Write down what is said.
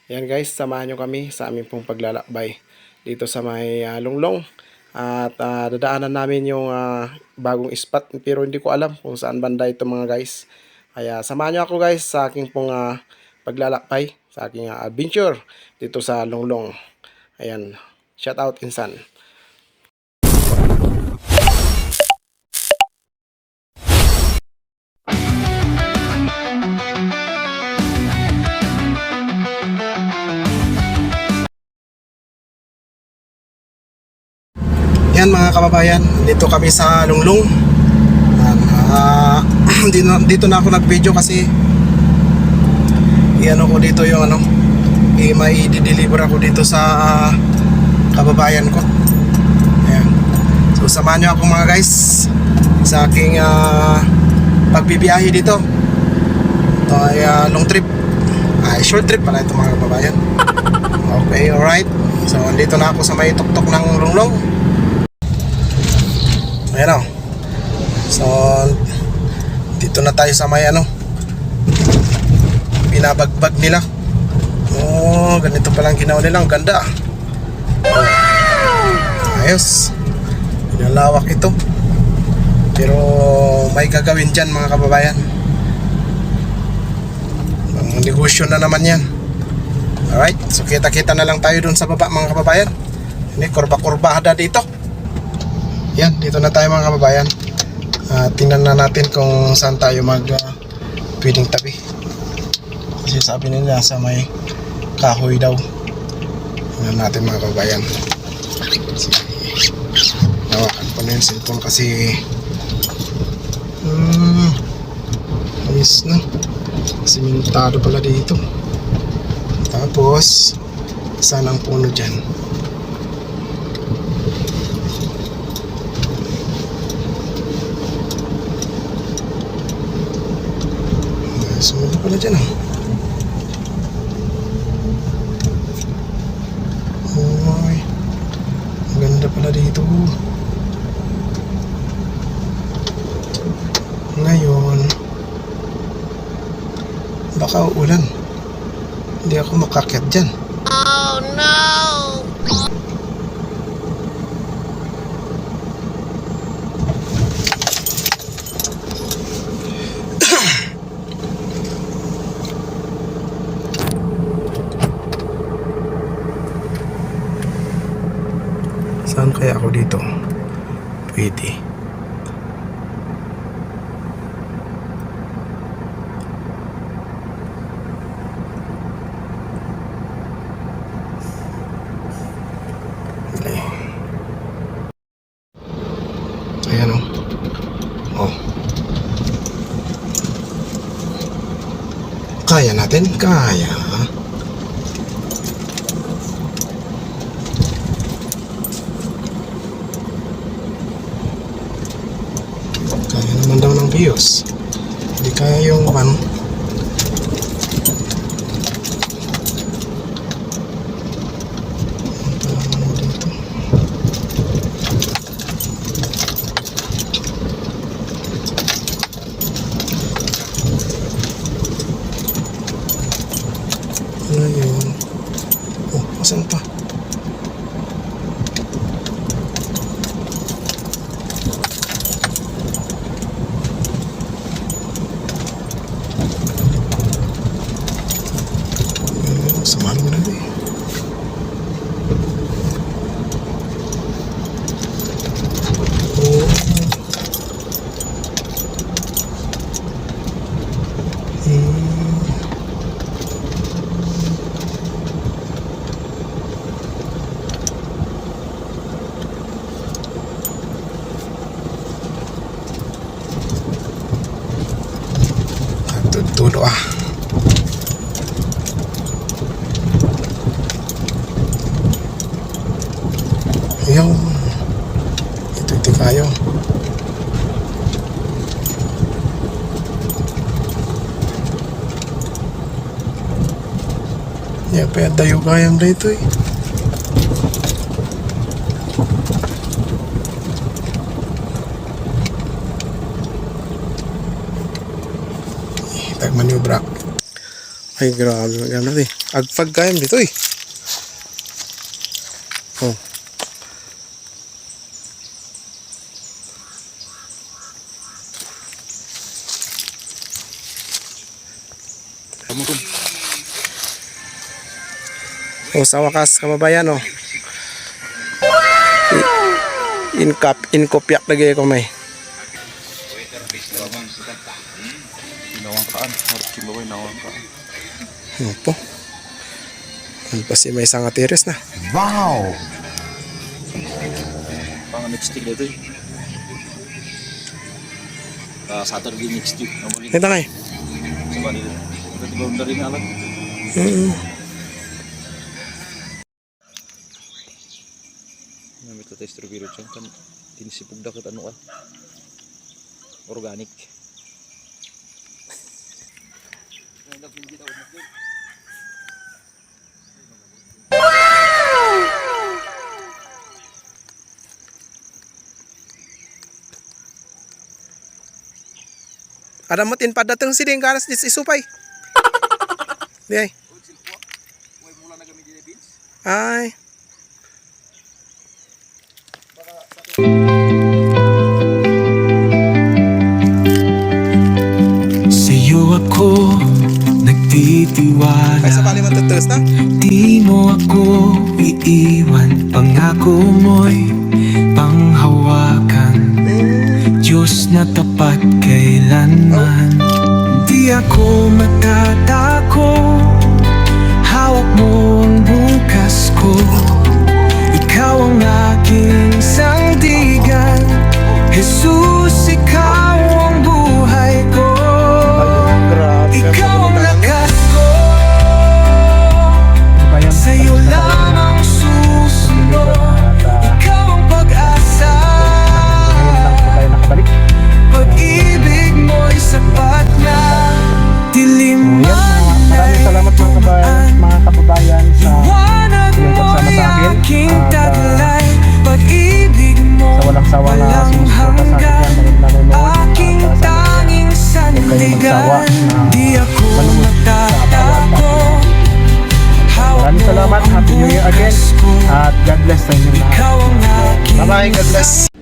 Ayan guys, samahan nyo kami sa aming pong paglalakbay dito sa may Lunglong. At dadaanan namin yung bagong spot, pero hindi ko alam kung saan banda ito mga guys. Kaya samahan nyo ako guys sa aking pong paglalakbay, sa aking adventure dito sa Lunglong. Ayan, shout out Insan. Yan mga kababayan, dito kami sa Lunglong. Dito na ako nag-video kasi iano ko dito yung may i-deliver ako dito sa kababayan ko. Ayan. So samahan nyo ako mga guys sa aking pagbibiyahe dito. Ito ay long trip, short trip pala ito mga kababayan. Okay, alright. So andito na ako sa may tuktok ng Lunglong. Ayan o. So dito na tayo sa may binabagbag nila. Oh, ganito palang ginawa nila. Ang ganda. Ayos. Pinalawak ito. Pero may gagawin dyan mga kababayan. Ang negosyo na naman yan. Alright, so kita-kita na lang tayo dun sa baba mga kababayan. Ini kurba-kurbada dito. Yan, dito na tayo mga kababayan. Tingnan na natin kung saan tayo pwedeng tabi. Kasi sabi nila sa may kahoy daw. Tingnan natin mga kababayan. Nawakan ko na yung cellphone kasi ayos na. Simentado pala dito. Tapos saan ang puno dyan? Sumunod pala dyan Uy, maganda pala dito. Ngayon baka uulan. Hindi ako makakyat dyan. Oh no! Saan kaya ako dito? Pwede. Ayan o. Oh. Kaya natin? Kaya. Kaya naman daw ng views. Hindi kaya yung dito. Ngayon. Oh, asan pa? Samahan mo na rin. Oh. Tulo Ayaw. Ito kayo. Ya, pwede tayo kayang dito eh. Tag maniobra. Ay, grabe. Maganda eh. Agpag kayam dito eh. Oh. Oh, sa wakas, kababayan, oh. Inkopyak lagi ko may. Nawangkaan, harap kimbaway nawangkaan. Ano po? Ano pa si may isang atiris na. Wow! Pang next week dito eh. Saturday next week. Ito ngay. Sa Manila. Ito di boundary nga lang. Namit tayo strawberry dyan. Kan tinisipog na kat ano ka. Organic. Ada mo tinpadatang siling karas di isupay. Di ay. Ay. Sa'yo ako nagtitiwala. Ay sa bali matutus na. Di mo ako iiwan. Pangako mo'y panghawakan. Diyos na tapat kailanman. Di ako matatako. Hawak mo ang bukas ko. Ikaw ang aking sandigan. Jesus, ikaw ang buhay ko. Ikaw ang lakas ko. Sa'yo lamang susunod. Ikaw ang pag-asa. Pag-ibig mo'y sapat na. Dilim man ay Mga kababayan sa liwanag mo'y aking taglay. Pag-ibig mo walang sawa na walang sinusuporta sa akin hanggan. dyan, nanonood, Aking tanging sandigan. Di ako matatako. Maraming salamat. Happy New Year again. At God bless sa inyo lahat. Ikaw ang aking Bye-bye. God bless.